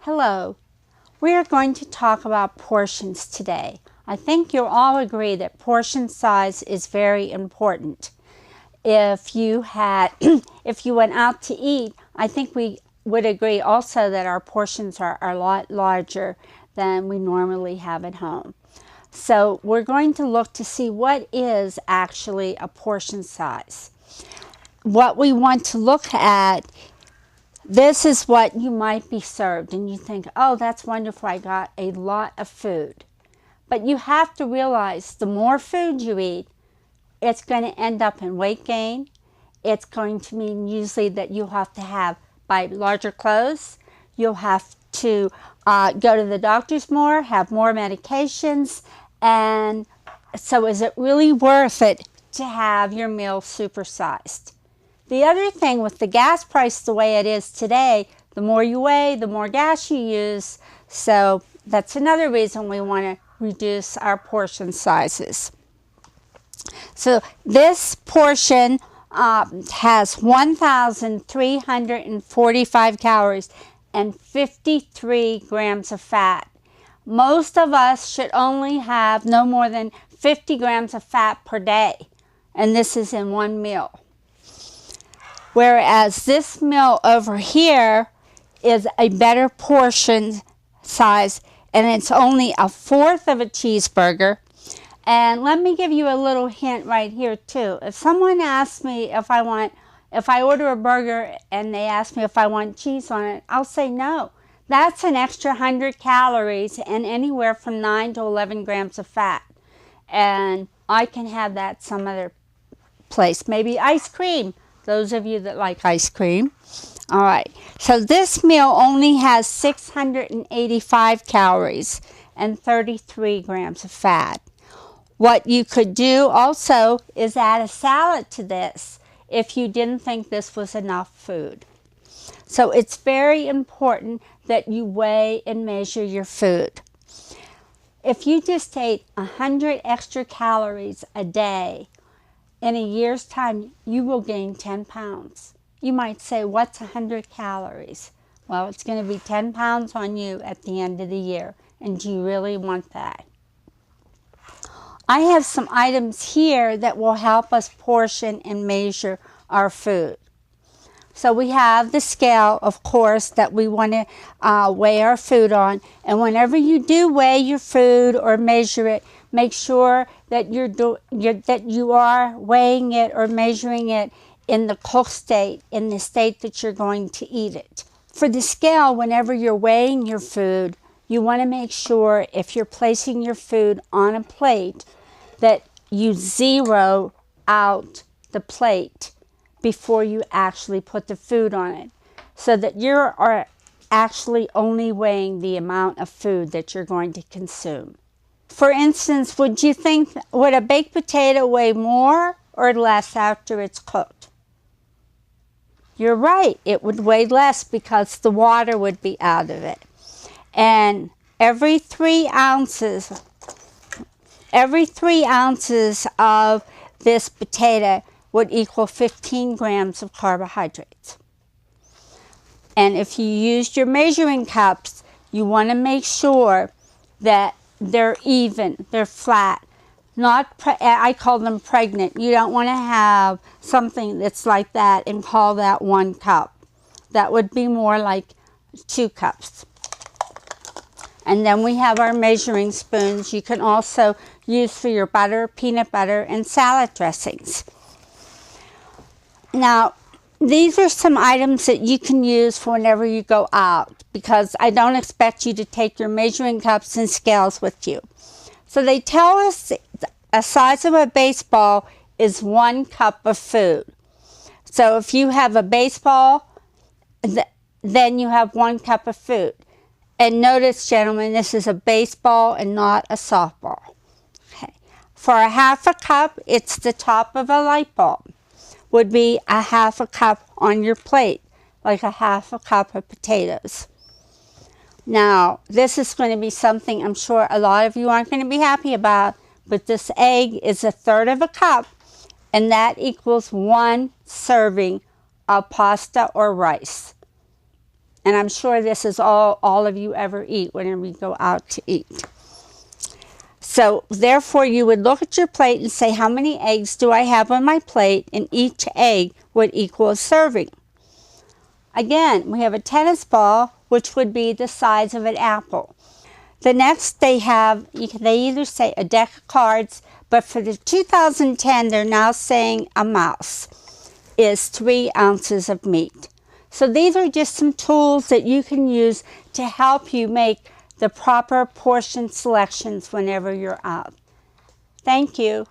Hello. We are going to talk about portions today. I think you'll all agree that portion size is very important. If you went out to eat, I think we would agree also that our portions are a lot larger than we normally have at home. So we're going to look to see what is actually a portion size. What we want to look at, this is what you might be served, and you think, oh, that's wonderful, I got a lot of food. But you have to realize the more food you eat, it's going to end up in weight gain. It's going to mean usually that you'll have to buy larger clothes. You'll have to go to the doctors more, have more medications. And so is it really worth it to have your meal supersized? The other thing with the gas price the way it is today, the more you weigh, the more gas you use. So that's another reason we want to reduce our portion sizes. So this portion has 1,345 calories and 53 grams of fat. Most of us should only have no more than 50 grams of fat per day, and this is in one meal. Whereas this meal over here is a better portion size, and it's only a fourth of a cheeseburger. And let me give you a little hint right here too. If someone asks me if I order a burger and they ask me if I want cheese on it, I'll say no. That's an extra 100 calories and anywhere from 9 to 11 grams of fat. And I can have that some other place. Maybe ice cream. Those of you that like ice cream. All right. So this meal only has 685 calories and 33 grams of fat. What you could do also is add a salad to this if you didn't think this was enough food. So it's very important that you weigh and measure your food. If you just ate 100 extra calories a day, in a year's time, you will gain 10 pounds. You might say, what's 100 calories? Well, it's going to be 10 pounds on you at the end of the year. And do you really want that? I have some items here that will help us portion and measure our food. So we have the scale, of course, that we want to weigh our food on. And whenever you do weigh your food or measure it, make sure that you are weighing it or measuring it in the cooked state, in the state that you're going to eat it. For the scale, whenever you're weighing your food, you want to make sure if you're placing your food on a plate that you zero out the plate before you actually put the food on it, so that you are actually only weighing the amount of food that you're going to consume. For instance, would a baked potato weigh more or less after it's cooked? You're right, it would weigh less because the water would be out of it. And every 3 ounces of this potato would equal 15 grams of carbohydrates. And if you used your measuring cups, you want to make sure that they're even, they're flat. I call them pregnant. You don't want to have something that's like that and call that 1 cup. That would be more like 2 cups. And then we have our measuring spoons you can also use for your butter, peanut butter, and salad dressings. Now, these are some items that you can use for whenever you go out, because I don't expect you to take your measuring cups and scales with you. So they tell us a size of a baseball is 1 cup of food. So if you have a baseball, then you have 1 cup of food. And notice, gentlemen, this is a baseball and not a softball. Okay. For a half a cup, it's the top of a light bulb. Would be a half a cup on your plate, like a half a cup of potatoes. Now, this is going to be something I'm sure a lot of you aren't going to be happy about, but this egg is a third of a cup, and that equals 1 serving of pasta or rice. And I'm sure this is all of you ever eat whenever you go out to eat. So therefore, you would look at your plate and say, how many eggs do I have on my plate? And each egg would equal a serving. Again, we have a tennis ball, which would be the size of an apple. The next they either say a deck of cards, but for the 2010, they're now saying a mouse is 3 ounces of meat. So these are just some tools that you can use to help you make the proper portion selections whenever you're out. Thank you.